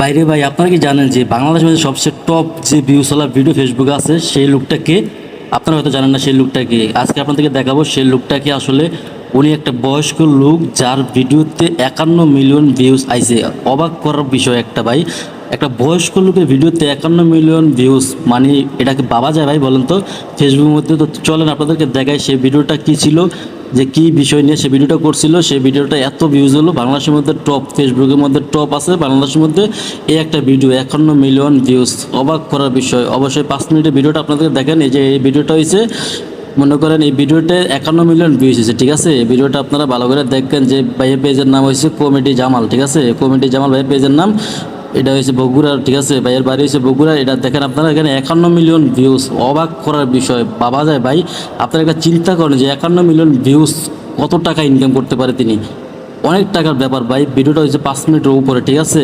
বাইরে ভাই, আপনারা কি জানেন যে বাংলাদেশের মধ্যে সবচেয়ে টপ যে ভিউসওয়ালা ভিডিও ফেসবুকে আছে সেই লোকটাকে? আপনারা হয়তো জানেন না সেই লোকটাকে। আজকে আপনাদেরকে দেখাবো সেই লোকটাকে। আসলে উনি একটা বয়স্ক লোক যার ভিডিওতে 51 মিলিয়ন ভিউজ আইছে। অবাক করার বিষয় একটা ভাই, একটা বয়স্ক লোকের ভিডিওতে 51 মিলিয়ন ভিউজ, মানে এটাকে বাবা যায় ভাই বলেন তো ফেসবুকের মধ্যে? তো চলেন আপনাদেরকে দেখাই সেই ভিডিওটা কি ছিল, যে কি বিষয় নিয়ে সে ভিডিওটা করছিল। সেই ভিডিওটা এত ভিউজ হলো, বাংলাদেশের মধ্যে টপ, ফেসবুকের মধ্যে টপ আছে বাংলাদেশের মধ্যে। এই একটা ভিডিও 51 মিলিয়ন ভিউজ, অবাক করার বিষয়। অবশ্যই 5 মিনিটের ভিডিওটা আপনাদের দেখেন। এই যে এই ভিডিওটা হয়েছে, মনে করেন এই ভিডিওতে 51 মিলিয়ন ভিউজ হয়েছে, ঠিক আছে? এই ভিডিওটা আপনারা ভালো করে দেখবেন। যে ভাইয়ের পেজের নাম হয়েছে কমেডি জামাল, ঠিক আছে? কমেডি জামাল ভাইয়ের পেজের নাম। এটা হয়েছে বগুড়ার, ঠিক আছে? ভাইয়ের বাড়ি হয়েছে বগুড়া। এটা দেখেন আপনারা, এখানে 51 মিলিয়ন ভিউজ, অবাক করার বিষয়। বাবা যায় ভাই, আপনারা একটা চিন্তা করেন যে 51 মিলিয়ন ভিউজ কত টাকা ইনকাম করতে পারে তিনি। অনেক টাকার ব্যাপার ভাই। ভিডিওটা হচ্ছে 5 মিনিটের উপরে, ঠিক আছে?